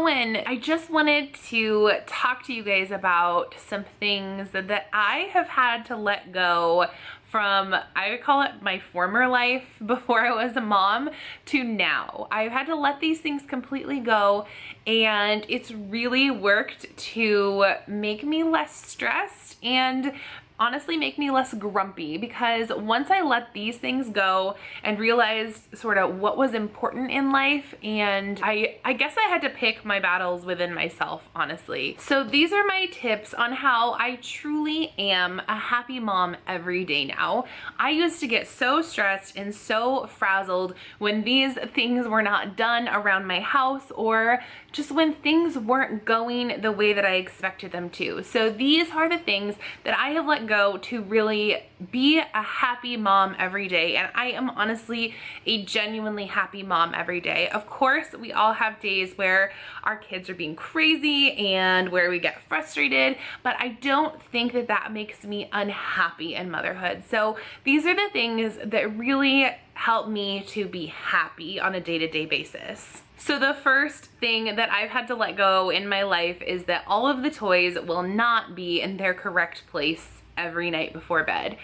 going? I just wanted to talk to you guys about some things that I have had to let go from, I would call it my former life before I was a mom, to now. I've had to let these things completely go, and it's really worked to make me less stressed and honestly make me less grumpy, because once I let these things go and realized sort of what was important in life, and I guess I had to pick my battles within myself, honestly. So these are my tips on how I truly am a happy mom every day now. I used to get so stressed and so frazzled when these things were not done around my house, or just when things weren't going the way that I expected them to. So these are the things that I have let go to really be a happy mom every day, and I am honestly a genuinely happy mom every day. Of course, we all have days where our kids are being crazy and where we get frustrated, but I don't think that that makes me unhappy in motherhood. So these are the things that really help me to be happy on a day-to-day basis. So the first thing that I've had to let go in my life is that all of the toys will not be in their correct place every night before bed.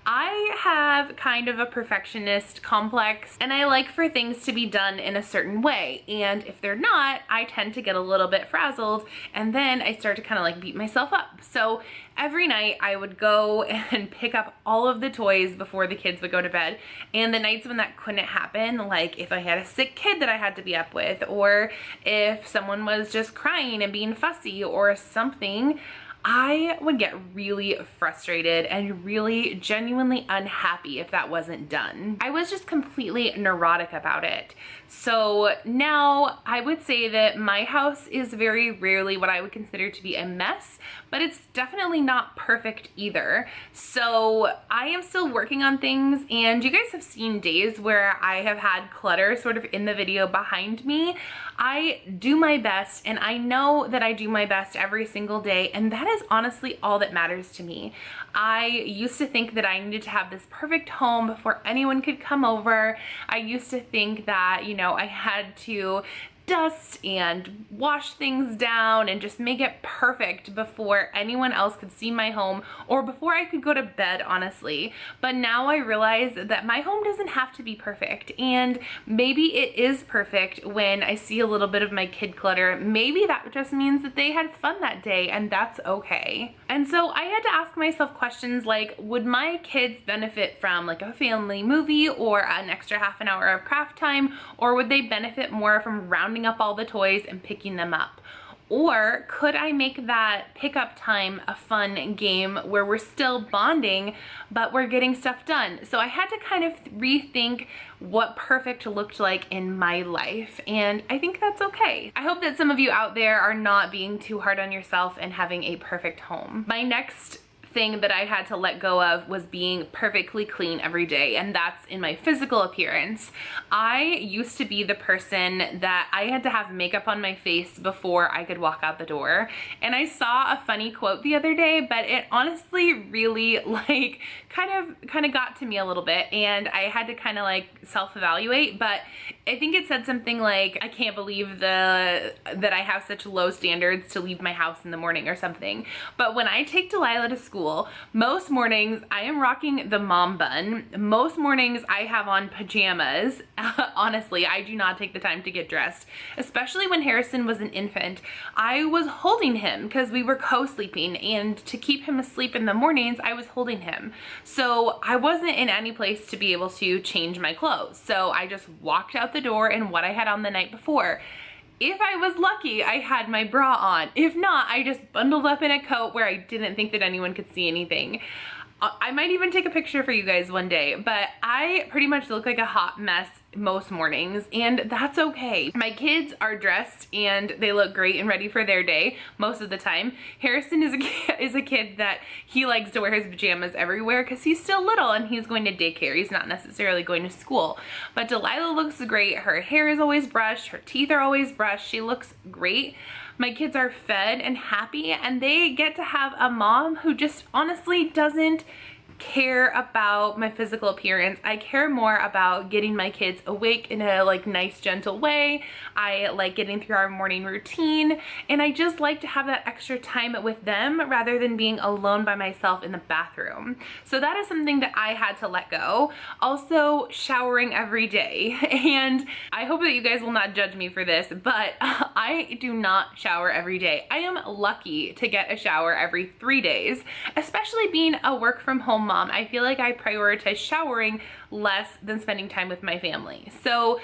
I have kind of a perfectionist complex, and I like for things to be done in a certain way, and if they're not, I tend to get a little bit frazzled, and then I start to kind of like beat myself up. So every night I would go and pick up all of the toys before the kids would go to bed, and the nights when that couldn't happen, like if I had a sick kid that I had to be up with, or if someone was just crying and being fussy or something, I would get really frustrated and really genuinely unhappy if that wasn't done. I was just completely neurotic about it. So now I would say that my house is very rarely what I would consider to be a mess, but it's definitely not perfect either. So I am still working on things, and you guys have seen days where I have had clutter sort of in the video behind me. I do my best, and I know that I do my best every single day, and that is honestly all that matters to me. I used to think that I needed to have this perfect home before anyone could come over. I used to think that, you know, I had to dust and wash things down and just make it perfect before anyone else could see my home, or before I could go to bed, honestly. But now I realize that my home doesn't have to be perfect, and maybe it is perfect when I see a little bit of my kid clutter. Maybe that just means that they had fun that day, and that's okay. And so I had to ask myself questions like, would my kids benefit from like a family movie or an extra half an hour of craft time, or would they benefit more from rounding up all the toys and picking them up? Or could I make that pickup time a fun game where we're still bonding, but we're getting stuff done? So I had to kind of rethink what perfect looked like in my life, and I think that's okay. I hope that some of you out there are not being too hard on yourself and having a perfect home. My next thing that I had to let go of was being perfectly clean every day, and that's in my physical appearance. I used to be the person that I had to have makeup on my face before I could walk out the door, and I saw a funny quote the other day, but it honestly really like kind of got to me a little bit, and I had to kind of like self-evaluate. But I think it said something like, I can't believe that I have such low standards to leave my house in the morning or something. But when I take Delilah to school, most mornings I am rocking the mom bun. Most mornings I have on pajamas. Honestly, I do not take the time to get dressed, especially when Harrison was an infant. I was holding him because we were co-sleeping, and to keep him asleep in the mornings, I was holding him. So I wasn't in any place to be able to change my clothes. So I just walked out the door in what I had on the night before. If I was lucky, I had my bra on. If not, I just bundled up in a coat where I didn't think that anyone could see anything. I might even take a picture for you guys one day, but I pretty much look like a hot mess most mornings, and that's okay. My kids are dressed and they look great and ready for their day most of the time. Harrison is a kid that he likes to wear his pajamas everywhere because he's still little and he's going to daycare. He's not necessarily going to school. But Delilah looks great. Her hair is always brushed. Her teeth are always brushed. She looks great. My kids are fed and happy, and they get to have a mom who just honestly doesn't care about my physical appearance. I care more about getting my kids awake in a like nice, gentle way. I like getting through our morning routine, and I just like to have that extra time with them rather than being alone by myself in the bathroom. So that is something that I had to let go. Also, showering every day. And I hope that you guys will not judge me for this, but I do not shower every day. I am lucky to get a shower every 3 days, especially being a work from home mom. I feel like I prioritize showering less than spending time with my family. So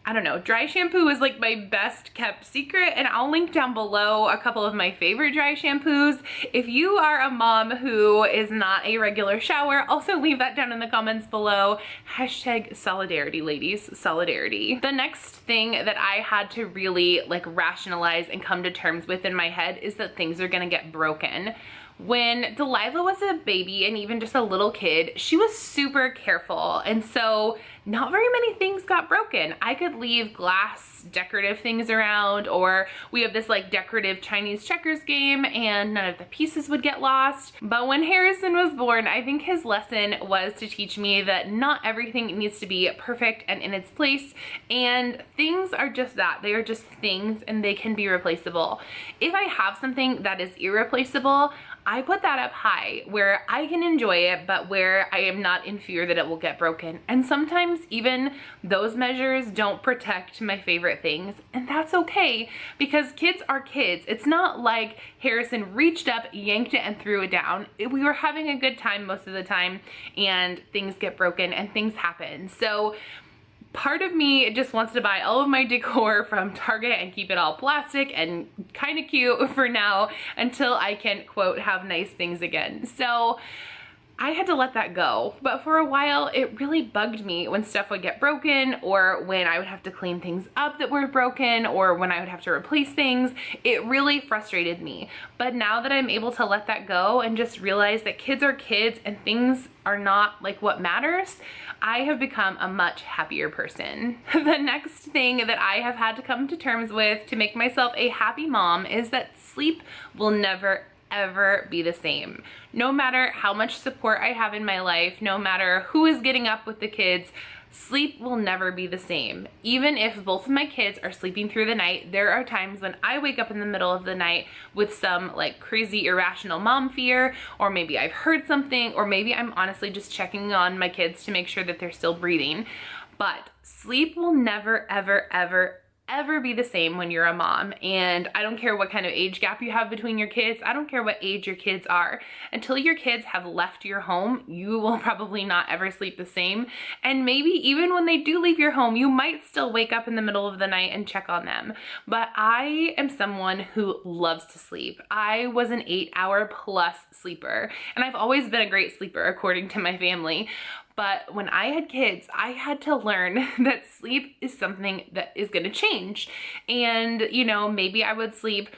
I don't know, dry shampoo is like my best kept secret, and I'll link down below a couple of my favorite dry shampoos. If you are a mom who is not a regular shower, also leave that down in the comments below. Hashtag solidarity, ladies, solidarity. The next thing that I had to really like rationalize and come to terms with in my head is that things are gonna get broken. When Delilah was a baby and even just a little kid, she was super careful, and so not very many things got broken. I could leave glass decorative things around, or we have this like decorative Chinese checkers game and none of the pieces would get lost. But when Harrison was born, I think his lesson was to teach me that not everything needs to be perfect and in its place, and things are just that. They are just things and they can be replaceable. If I have something that is irreplaceable, I put that up high where I can enjoy it, but where I am not in fear that it will get broken. And sometimes even those measures don't protect my favorite things, and that's okay because kids are kids. It's not like Harrison reached up, yanked it, and threw it down. We were having a good time most of the time, and things get broken and things happen. So part of me just wants to buy all of my decor from Target and keep it all plastic and kind of cute for now until I can, quote, have nice things again. So I had to let that go. But for a while, it really bugged me when stuff would get broken, or when I would have to clean things up that were broken, or when I would have to replace things. It really frustrated me. But now that I'm able to let that go and just realize that kids are kids and things are not like what matters, I have become a much happier person. The next thing that I have had to come to terms with to make myself a happy mom is that sleep will never ever be the same. No matter how much support I have in my life, no matter who is getting up with the kids, sleep will never be the same. Even if both of my kids are sleeping through the night, there are times when I wake up in the middle of the night with some like crazy irrational mom fear, or maybe I've heard something, or maybe I'm honestly just checking on my kids to make sure that they're still breathing. But sleep will never, ever, ever be the same when you're a mom. And I don't care what kind of age gap you have between your kids. I don't care what age your kids are. Until your kids have left your home, you will probably not ever sleep the same. And maybe even when they do leave your home, you might still wake up in the middle of the night and check on them. But I am someone who loves to sleep. I was an 8-hour plus sleeper, and I've always been a great sleeper according to my family. But when I had kids, I had to learn that sleep is something that is gonna change. And, you know, maybe I would sleep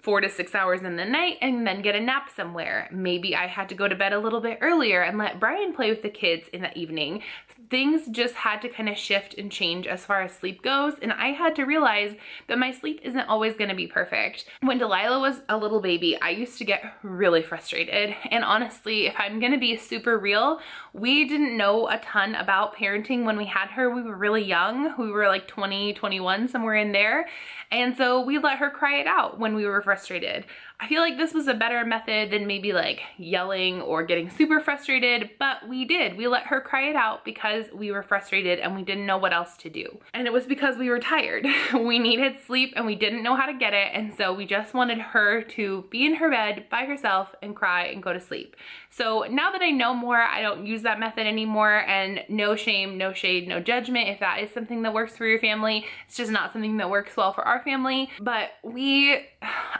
4 to 6 hours in the night and then get a nap somewhere. Maybe I had to go to bed a little bit earlier and let Brian play with the kids in the evening. Things just had to kind of shift and change as far as sleep goes, and I had to realize that my sleep isn't always gonna be perfect. When Delilah was a little baby, I used to get really frustrated, and honestly, if I'm gonna be super real, we didn't know a ton about parenting when we had her. We were really young. We were like 20, 21, somewhere in there, and so we let her cry it out when we were frustrated. I feel like this was a better method than maybe like yelling or getting super frustrated, but we did. We let her cry it out because we were frustrated and we didn't know what else to do. And it was because we were tired. We needed sleep and we didn't know how to get it, and so we just wanted her to be in her bed by herself and cry and go to sleep. So now that I know more, I don't use that method anymore, and no shame, no shade, no judgment if that is something that works for your family. It's just not something that works well for our family. But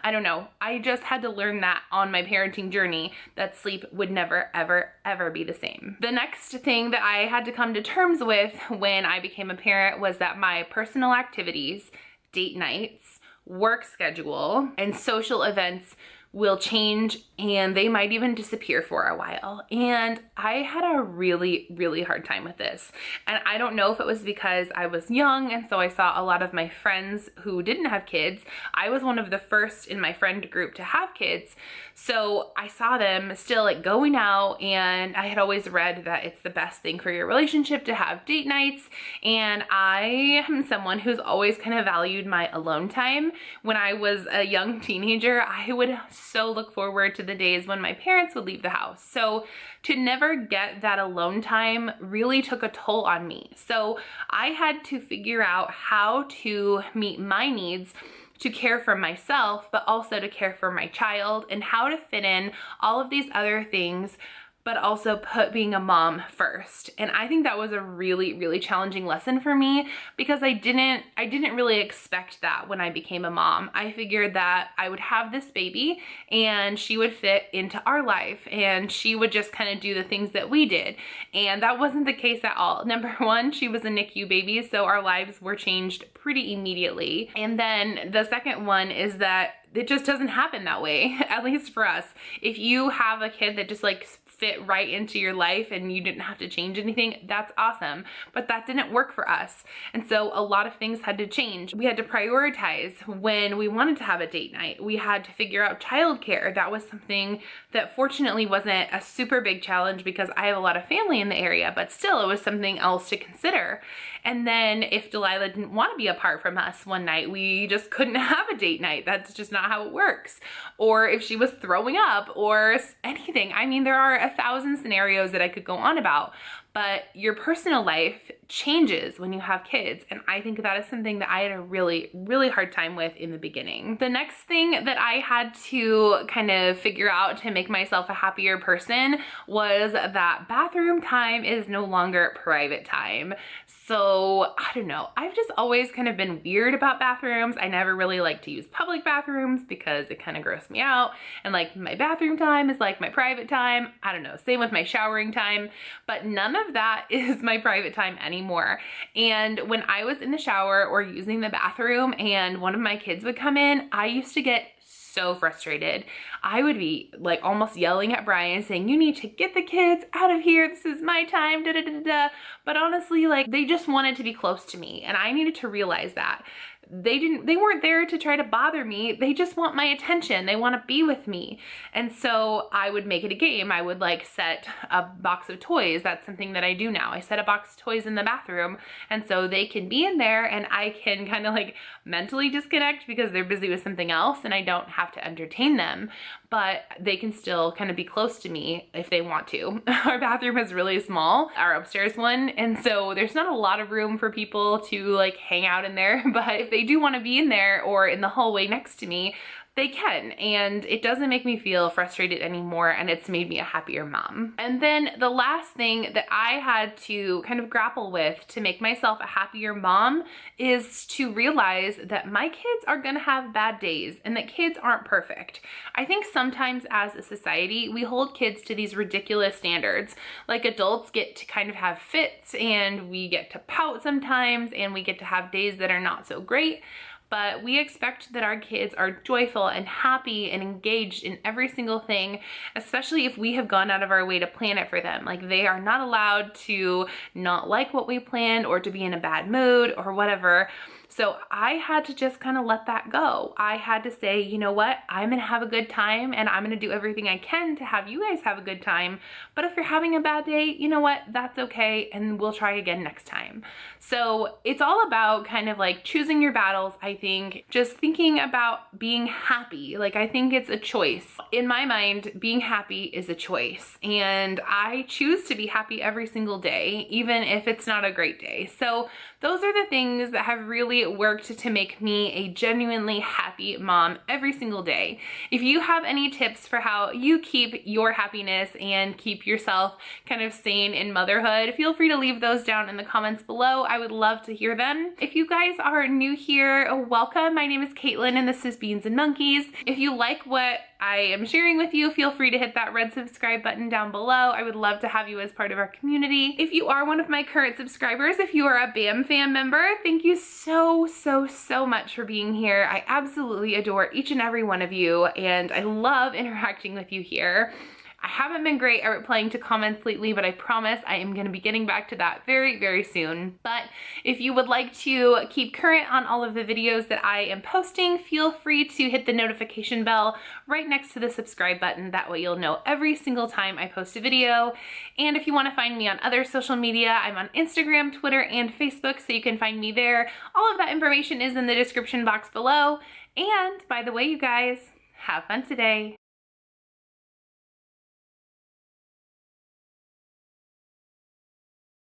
I don't know, I just had to learn that on my parenting journey, that sleep would never, ever, ever be the same. The next thing that I had to come to terms with when I became a parent was that my personal activities, date nights, work schedule, and social events will change and they might even disappear for a while. And I had a really, really hard time with this. And I don't know if it was because I was young and so I saw a lot of my friends who didn't have kids. I was one of the first in my friend group to have kids. So I saw them still like going out, and I had always read that it's the best thing for your relationship to have date nights. And I am someone who's always kind of valued my alone time. When I was a young teenager, I would so look forward to the days when my parents would leave the house. So to never get that alone time really took a toll on me. So I had to figure out how to meet my needs to care for myself, but also to care for my child, and how to fit in all of these other things, but also put being a mom first. And I think that was a really, really challenging lesson for me, because I didn't really expect that when I became a mom. I figured that I would have this baby and she would fit into our life and she would just kind of do the things that we did. And that wasn't the case at all. Number one, she was a NICU baby, so our lives were changed pretty immediately. And then the second one is that it just doesn't happen that way, at least for us. If you have a kid that just like fit right into your life and you didn't have to change anything, that's awesome. But that didn't work for us. And so a lot of things had to change. We had to prioritize when we wanted to have a date night. We had to figure out childcare. That was something that fortunately wasn't a super big challenge because I have a lot of family in the area, but still it was something else to consider. And then if Delilah didn't want to be apart from us one night, we just couldn't have a date night. That's just not how it works. Or if she was throwing up or anything. I mean, there are 1,000 scenarios that I could go on about. But your personal life changes when you have kids. And I think that is something that I had a really, really hard time with in the beginning. The next thing that I had to kind of figure out to make myself a happier person was that bathroom time is no longer private time. So I don't know, I've just always kind of been weird about bathrooms. I never really like to use public bathrooms because it kind of grossed me out. And like my bathroom time is like my private time. I don't know, same with my showering time, but none of that is my private time anymore. And when I was in the shower or using the bathroom and one of my kids would come in, I used to get so frustrated. I would be like almost yelling at Brian saying, you need to get the kids out of here. This is my time, da da da da. But honestly, like they just wanted to be close to me and I needed to realize that. They weren't there to try to bother me. They just want my attention. They want to be with me. And so I would make it a game. I would like set a box of toys. That's something that I do now. I set a box of toys in the bathroom. And so they can be in there and I can kind of like mentally disconnect because they're busy with something else and I don't have to entertain them, but they can still kind of be close to me if they want to. Our bathroom is really small, our upstairs one. And so there's not a lot of room for people to like hang out in there, but if they do want to be in there or in the hallway next to me, they can, and it doesn't make me feel frustrated anymore, and it's made me a happier mom. And then the last thing that I had to kind of grapple with to make myself a happier mom is to realize that my kids are gonna have bad days and that kids aren't perfect. I think sometimes as a society, we hold kids to these ridiculous standards. Like adults get to kind of have fits and we get to pout sometimes and we get to have days that are not so great. But we expect that our kids are joyful and happy and engaged in every single thing, especially if we have gone out of our way to plan it for them. Like they are not allowed to not like what we planned or to be in a bad mood or whatever. So I had to just kind of let that go. I had to say, you know what, I'm gonna have a good time and I'm gonna do everything I can to have you guys have a good time. But if you're having a bad day, you know what, that's okay and we'll try again next time. So it's all about kind of like choosing your battles, I think, just thinking about being happy. Like I think it's a choice. In my mind, being happy is a choice and I choose to be happy every single day, even if it's not a great day. So those are the things that have really worked to make me a genuinely happy mom every single day. If you have any tips for how you keep your happiness and keep yourself kind of sane in motherhood, feel free to leave those down in the comments below. I would love to hear them. If you guys are new here, welcome. My name is Caitlin and this is Beans and Monkeys. If you like what I am sharing with you, feel free to hit that red subscribe button down below. I would love to have you as part of our community. If you are one of my current subscribers, if you are a BAM fam member, thank you so much for being here. I absolutely adore each and every one of you, and I love interacting with you here. I haven't been great at replying to comments lately, but I promise I am going to be getting back to that very soon. But if you would like to keep current on all of the videos that I am posting, feel free to hit the notification bell right next to the subscribe button. That way you'll know every single time I post a video. And if you want to find me on other social media, I'm on Instagram, Twitter, and Facebook, so you can find me there. All of that information is in the description box below. And by the way, you guys, have fun today.